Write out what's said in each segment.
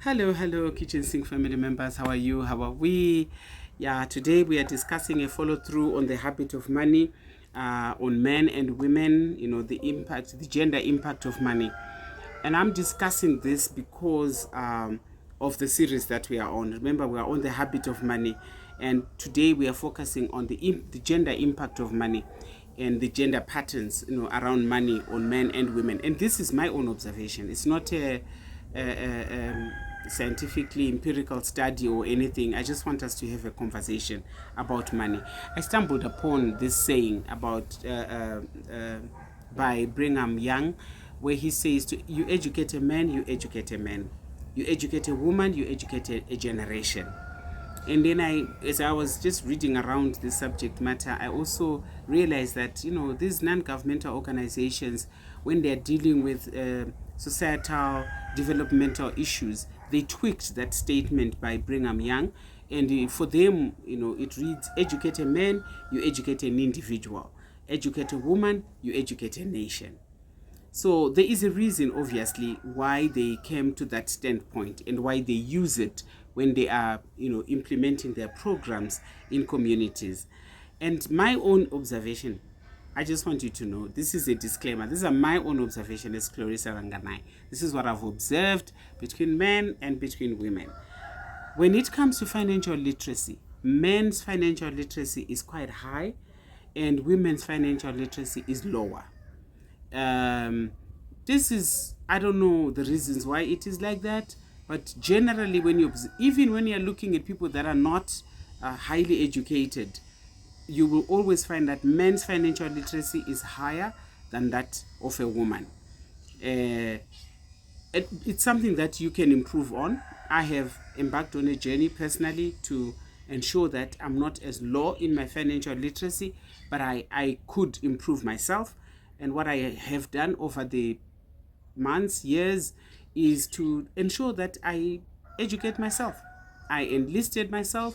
Hello, Kitchen Sink family members. How are you? How are we? Yeah, today we are discussing a follow through on the habit of money, on men and women. You know, the impact, the gender impact of money, and I'm discussing this because of the series that we are on. Remember, we are on the habit of money, and today we are focusing on the gender impact of money and the gender patterns, around money on men and women. And this is my own observation. It's not a scientifically empirical study or anything. I just want us to have a conversation about money. I stumbled upon this saying about by Brigham Young, where he says, you educate a man, you educate a man. You educate a woman, you educate a generation. And then as I was just reading around this subject matter, I also realized that, these non-governmental organizations, when they're dealing with societal developmental issues, they tweaked that statement by Brigham Young. And for them, it reads, educate a man, you educate an individual. Educate a woman, you educate a nation. So there is a reason, obviously, why they came to that standpoint and why they use it when they are, implementing their programs in communities. And my own observation, I just want you to know, this is a disclaimer. These are my own observation as Clarissa Ranganai. This is what I've observed between men and between women. When it comes to financial literacy, men's financial literacy is quite high and women's financial literacy is lower. This is, I don't know the reasons why it is like that, but generally even when you're looking at people that are not highly educated, you will always find that men's financial literacy is higher than that of a woman. It's something that you can improve on. I have embarked on a journey personally to ensure that I'm not as low in my financial literacy, but I could improve myself. And what I have done over the months, years, is to ensure that I educate myself. I enlisted myself,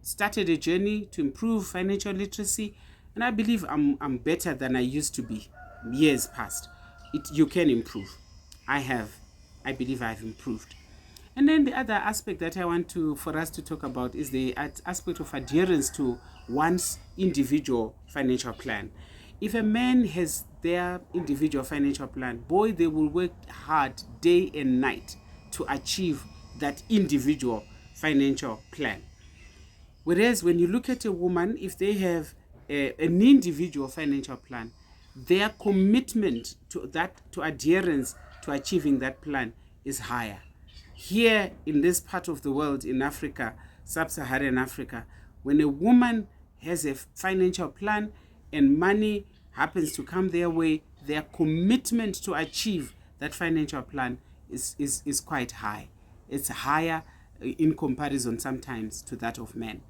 started a journey to improve financial literacy, and I believe I'm better than I used to be years past. You can improve. I believe I've improved. And then the other aspect that I want for us to talk about is the aspect of adherence to one's individual financial plan. If a man has their individual financial plan, boy, they will work hard day and night to achieve that individual financial plan. Whereas when you look at a woman, if they have an individual financial plan, their commitment to adherence to achieving that plan is higher. Here in this part of the world, in Africa, sub-Saharan Africa, when a woman has a financial plan and money happens to come their way, their commitment to achieve that financial plan is quite high. It's higher in comparison sometimes to that of men.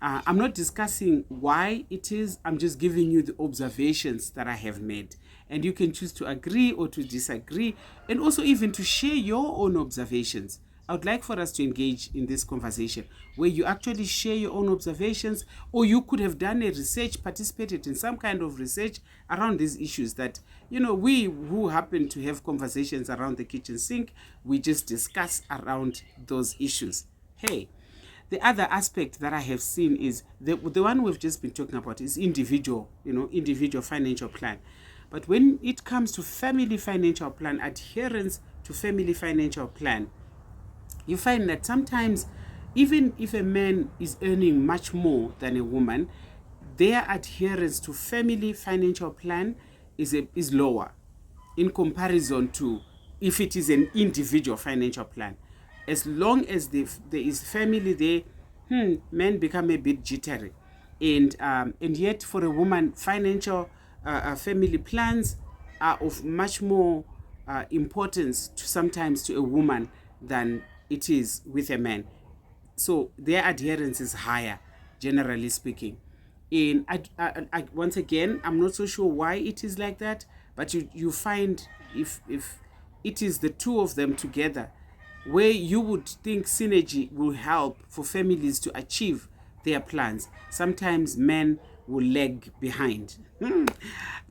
I'm not discussing why it is. I'm just giving you the observations that I have made. And you can choose to agree or to disagree, and also even to share your own observations. I would like for us to engage in this conversation where you actually share your own observations, or you could have done a research, participated in some kind of research around these issues that, we who happen to have conversations around the kitchen sink, we just discuss around those issues. Hey, the other aspect that I have seen is the one we've just been talking about is individual financial plan. But when it comes to family financial plan, adherence to family financial plan, you find that sometimes, even if a man is earning much more than a woman, their adherence to family financial plan is lower in comparison to if it is an individual financial plan. As long as there is family there, men become a bit jittery. And yet for a woman, financial family plans are of much more importance sometimes to a woman than it is with a man. So their adherence is higher, generally speaking. And I once again, I'm not so sure why it is like that, but you find if it is the two of them together, where you would think synergy will help for families to achieve their plans, sometimes men will lag behind.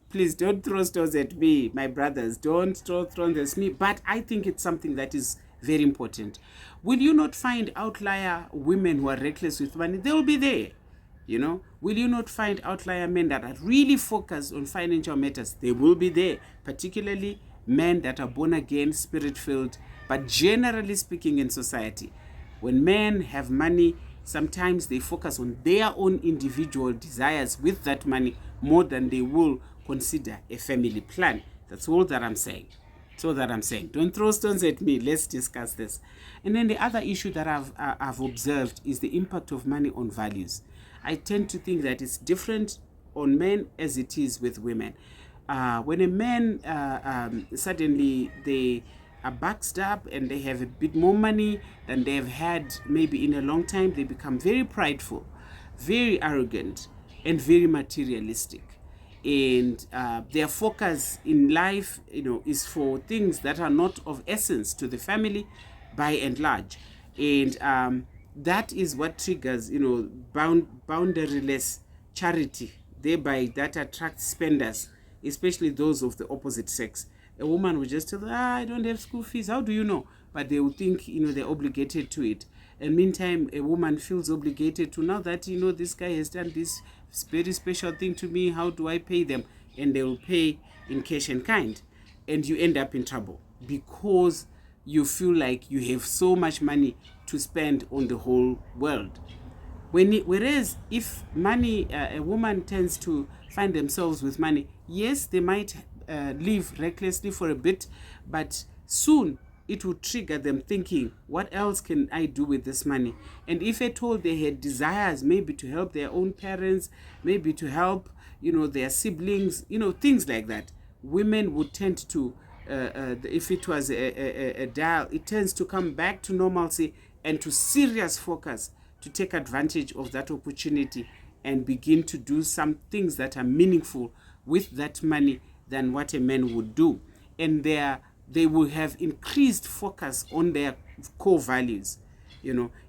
Please don't throw stones at me, my brothers. Don't throw stones at me. But I think it's something that is Very important. Will you not find outlier women who are reckless with money? They will be there. Will you not find outlier men that are really focused on financial matters? They will be there, particularly men that are born again, spirit-filled. But generally speaking in society, when men have money, sometimes they focus on their own individual desires with that money more than they will consider a family plan. That's all that I'm saying. Don't throw stones at me. Let's discuss this. And then the other issue that I've observed is the impact of money on values. I tend to think that it's different on men as it is with women. When a man suddenly they are backed up and they have a bit more money than they've had maybe in a long time, they become very prideful, very arrogant, and very materialistic. And their focus in life, is for things that are not of essence to the family, by and large. And that is what triggers, boundaryless charity. Thereby, that attracts spenders, especially those of the opposite sex. A woman will just tell them, I don't have school fees. How do you know? But they will think, they're obligated to it. And meantime, a woman feels obligated to, now that, this guy has done this very special thing to me, how do I pay them? And they will pay in cash and kind. And you end up in trouble because you feel like you have so much money to spend on the whole world. Whereas if money, a woman tends to find themselves with money, yes, they might live recklessly for a bit, but soon it would trigger them thinking, what else can I do with this money? And if at all they had desires, maybe to help their own parents, maybe to help, their siblings, things like that, women would tend to, if it was a dial, it tends to come back to normalcy and to serious focus to take advantage of that opportunity and begin to do some things that are meaningful with that money than what a man would do. And they will have increased focus on their core values.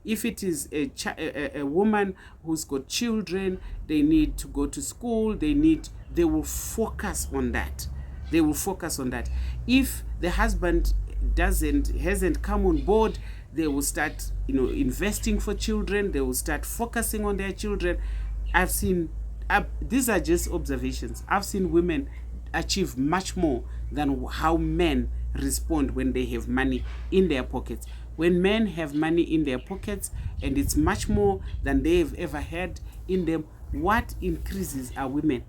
If it is a woman who's got children, they need to go to school, they will focus on that. If the husband hasn't come on board, they will start, investing for children. They will start focusing on their children. I've seen, these are just observations. I've seen women achieve much more than how men respond when they have money in their pockets. When men have money in their pockets and it's much more than they've ever had in them, what increases are women.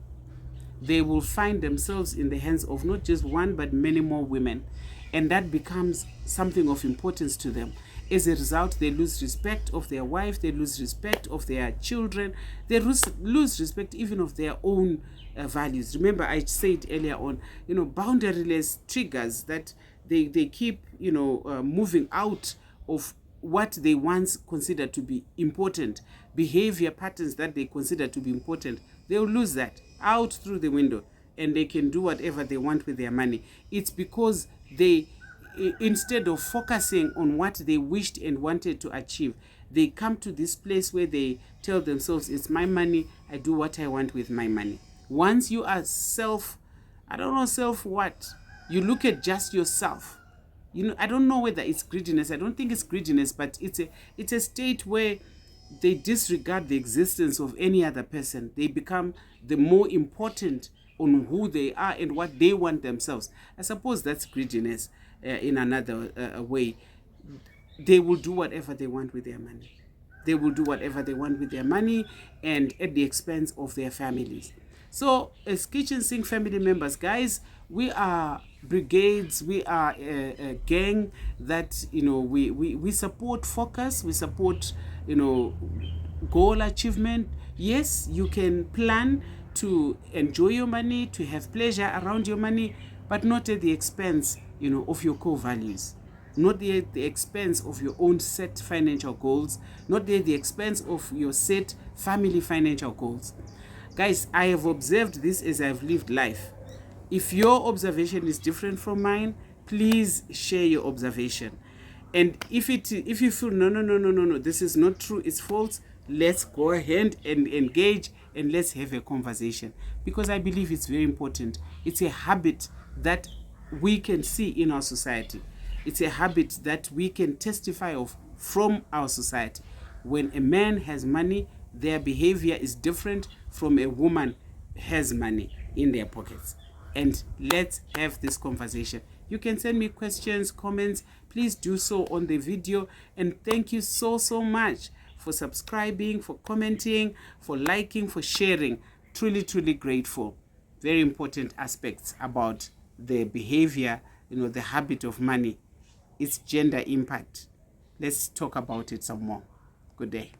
They will find themselves in the hands of not just one but many more women, and that becomes something of importance to them. As a result, they lose respect of their wife, they lose respect of their children, they lose respect even of their own values. Remember, I said earlier on, boundaryless triggers that they keep, moving out of what they once considered to be important, behavior patterns that they consider to be important. They'll lose that out through the window, and they can do whatever they want with their money. It's because they, instead of focusing on what they wished and wanted to achieve, they come to this place where they tell themselves, it's my money, I do what I want with my money. Once you are self what? You look at just yourself. I don't know whether it's greediness. I don't think it's greediness, but it's a state where they disregard the existence of any other person. They become the more important on who they are and what they want themselves. I suppose that's greediness in another way. They will do whatever they want with their money. They will do whatever they want with their money and at the expense of their families. So as Kitchen Sink family members, guys, we are brigades, we are a gang that, we support focus, we support, goal achievement. Yes, you can plan to enjoy your money, to have pleasure around your money, but not at the expense, of your core values. Not at the expense of your own set financial goals, not at the expense of your set family financial goals. Guys, I have observed this as I've lived life. If your observation is different from mine, please share your observation. And if you feel no, this is not true, it's false, let's go ahead and engage and let's have a conversation, because I believe it's very important. It's a habit that we can see in our society. It's a habit that we can testify of from our society. When a man has money, their behavior is different from a woman has money in their pockets. And let's have this conversation. You can send me questions, comments. Please do so on the video. And thank you so much for subscribing, for commenting, for liking, for sharing. Truly grateful. Very important aspects about the behavior, the habit of money, its gender impact. Let's talk about it some more. Good day.